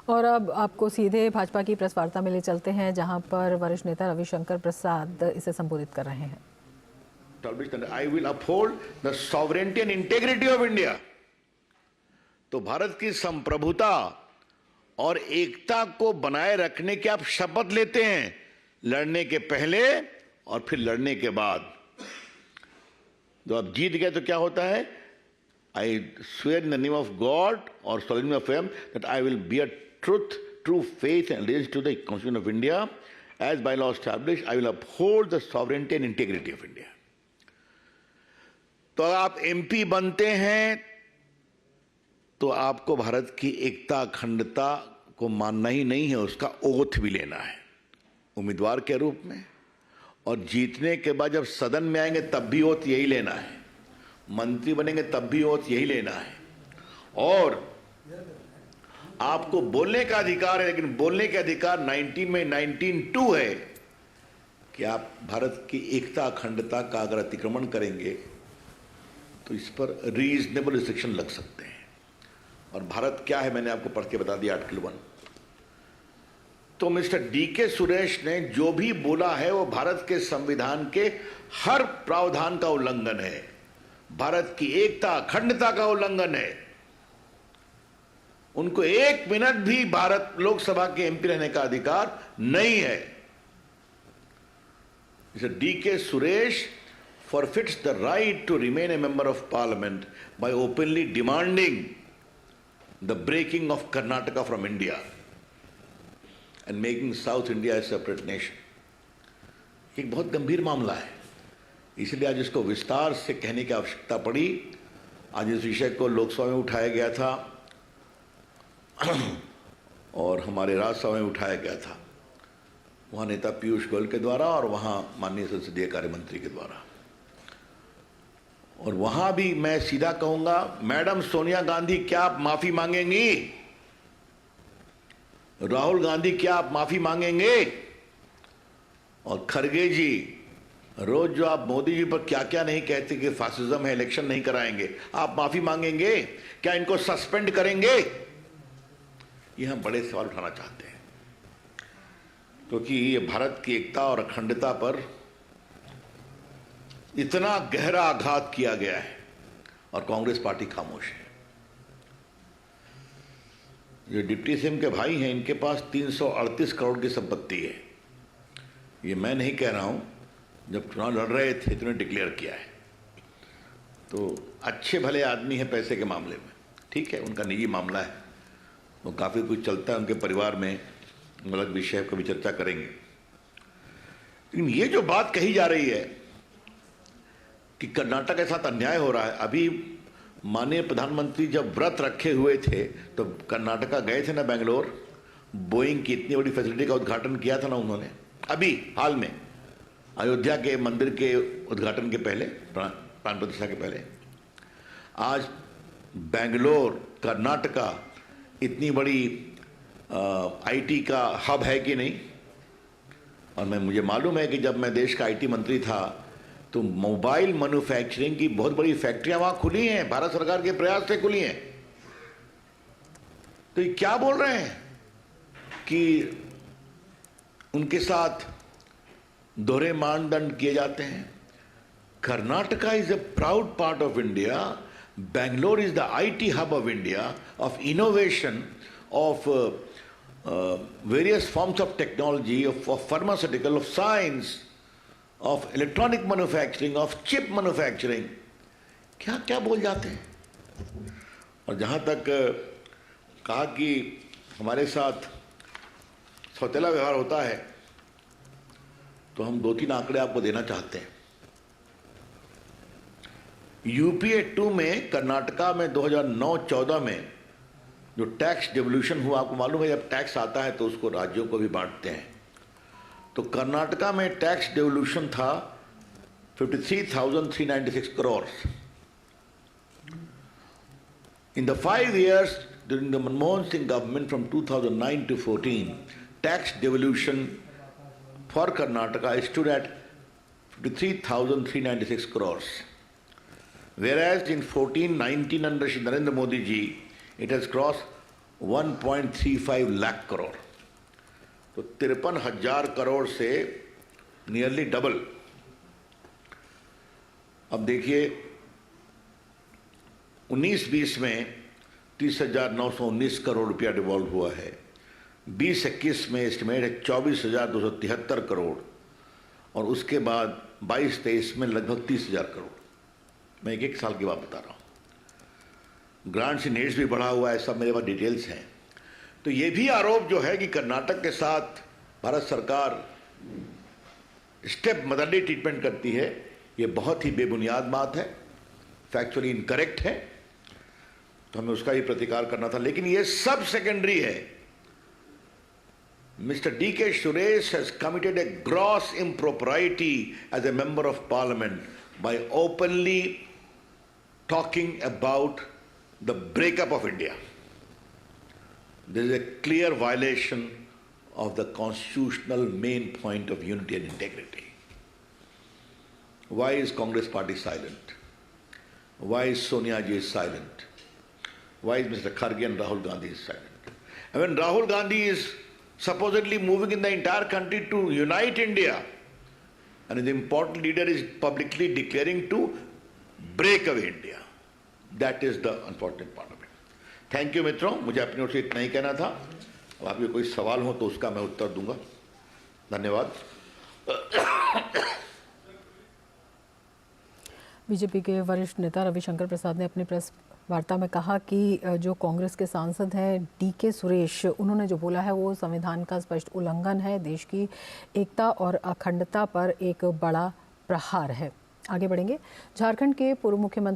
और अब आपको सीधे भाजपा की प्रेस वार्ता में ले चलते हैं, जहां पर वरिष्ठ नेता रविशंकर प्रसाद इसे संबोधित कर रहे हैं। I will uphold the sovereignty and integrity of India. तो भारत की संप्रभुता और एकता को बनाए रखने की आप शपथ लेते हैं, लड़ने के पहले और फिर लड़ने के बाद। जब आप जीत गए तो क्या होता है? I swear in the name of God or solemnly affirm that I will bear truth, true faith and allegiance to the Constitution of India as by law established. I will uphold the sovereignty and integrity of India. तो आप MP बनते हैं तो आपको भारत की एकता अखंडता को मानना ही नहीं है, उसका ओथ भी लेना है उम्मीदवार के रूप में। और जीतने के बाद जब सदन में आएंगे तब भी ओथ यही लेना है, मंत्री बनेंगे तब भी ओथ यही लेना है। और आपको बोलने का अधिकार है, लेकिन बोलने के अधिकार 19(2) है कि आप भारत की एकता अखंडता का अगर अतिक्रमण करेंगे तो इस पर रीजनेबल रिस्ट्रिक्शन लग सकते हैं। और भारत क्या है मैंने आपको पढ़ के बता दिया आर्टिकल 1। तो मिस्टर डीके सुरेश ने जो भी बोला है वो भारत के संविधान के हर प्रावधान का उल्लंघन है, भारत की एकता अखंडता का उल्लंघन है। उनको 1 मिनट भी भारत लोकसभा के एमपी रहने का अधिकार नहीं है। Mister DK Suresh forfeits the right to remain a member of parliament by openly demanding the breaking of Karnataka from India and making South India a separate nation. एक बहुत गंभीर मामला है, इसलिए आज इसको विस्तार से कहने की आवश्यकता पड़ी। आज इस विषय को लोकसभा में उठाया गया था और हमारे राज्यसभा में उठाया गया था, वहाँ नेता पीयूष गोयल के द्वारा और वहाँ माननीय संसदीय कार्य मंत्री के द्वारा। और वहां भी मैं सीधा कहूंगा, मैडम सोनिया गांधी क्या आप माफी मांगेंगी? राहुल गांधी क्या आप माफी मांगेंगे? और खड़गे जी, रोज जो आप मोदी जी पर क्या क्या नहीं कहते कि फासिज्म है, इलेक्शन नहीं कराएंगे, आप माफी मांगेंगे? क्या इनको सस्पेंड करेंगे? ये हम बड़े सवाल उठाना चाहते हैं, क्योंकि ये भारत की एकता और अखंडता पर इतना गहरा आघात किया गया है और कांग्रेस पार्टी खामोश है। जो डिप्टी सीएम के भाई हैं, इनके पास 338 करोड़ की संपत्ति है। ये मैं नहीं कह रहा हूं, जब चुनाव लड़ रहे थे तो उन्होंने डिक्लेयर किया है। तो अच्छे भले आदमी है पैसे के मामले में, ठीक है, उनका निजी मामला है, वो काफ़ी कुछ चलता है उनके परिवार में, अलग विषय पर भी चर्चा करेंगे। लेकिन ये जो बात कही जा रही है कि कर्नाटक के साथ अन्याय हो रहा है, अभी माननीय प्रधानमंत्री जब व्रत रखे हुए थे तो कर्नाटका गए थे ना, बेंगलोर, बोइंग की इतनी बड़ी फैसिलिटी का उद्घाटन किया था ना उन्होंने, अभी हाल में अयोध्या के मंदिर के उद्घाटन के पहले, प्राण प्रतिष्ठा के पहले। आज बेंगलोर कर्नाटका इतनी बड़ी आईटी का हब है कि नहीं? और मुझे मालूम है कि जब मैं देश का आईटी मंत्री था तो मोबाइल मैन्युफैक्चरिंग की बहुत बड़ी फैक्ट्रियां वहां खुली हैं, भारत सरकार के प्रयास से खुली हैं। तो ये क्या बोल रहे हैं कि उनके साथ दोहरे मानदंड किए जाते हैं? Karnataka is a proud part of India, Bangalore is the IT hub of India, of innovation, of various forms of technology, of pharmaceutical, of science, of electronic manufacturing, of chip manufacturing. क्या क्या बोल जाते हैं। और जहाँ तक कहा कि हमारे साथ सौतेला व्यवहार होता है, तो हम 2-3 आंकड़े आपको देना चाहते हैं। यूपीए 2 में कर्नाटका में 2009-14 में जो टैक्स डिवोल्यूशन हुआ, आपको मालूम है जब टैक्स आता है तो उसको राज्यों को भी बांटते हैं, तो कर्नाटका में टैक्स डिवोल्यूशन था 53,396 crore. In the 5 years during the Manmohan Singh government from 2009 to 14, tax devolution for Karnataka stood at 53,396 crores. Whereas in 14-19 under Shri Narendra Modi ji, it has crossed 1.35 lakh crore, तो 53,000 करोड़ से नियरली डबल। अब देखिए 19-20 में 30,919 करोड़ रुपया devolve हुआ है, 20-21 में एस्टिमेट है 24,273 करोड़, और उसके बाद 22-23 में लगभग 30,000 करोड़। मैं एक साल की बात बता रहा हूँ। ग्रांट्स इन एड्स भी बढ़ा हुआ है, सब मेरे पास डिटेल्स हैं। तो ये भी आरोप जो है कि कर्नाटक के साथ भारत सरकार स्टेप मदरली ट्रीटमेंट करती है, ये बहुत ही बेबुनियाद बात है, फैक्चुअली इनकरेक्ट है, तो हमें उसका ही प्रतिकार करना था। लेकिन ये सब सेकेंडरी है। Mr. D.K. Suresh has committed a gross impropriety as a member of parliament by openly talking about the breakup of India. There is a clear violation of the constitutional main point of unity and integrity. Why is Congress party silent? Why is Sonia Ji silent? Why is Mr. Kharge and Rahul Gandhi silent? And when Rahul Gandhi is supposedly moving in the entire country to unite India, and the important leader is publicly declaring to break away India. That is the unfortunate part of it. Thank you मित्रों, मुझे अपनी ओर से इतना ही कहना था। अब आपके कोई सवाल हो तो उसका मैं उत्तर दूंगा। धन्यवाद। बीजेपी के वरिष्ठ नेता रविशंकर प्रसाद ने अपनी प्रेस वार्ता में कहा कि जो कांग्रेस के सांसद हैं डीके सुरेश, उन्होंने जो बोला है वो संविधान का स्पष्ट उल्लंघन है, देश की एकता और अखंडता पर एक बड़ा प्रहार है। आगे बढ़ेंगे। झारखंड के पूर्व मुख्यमंत्री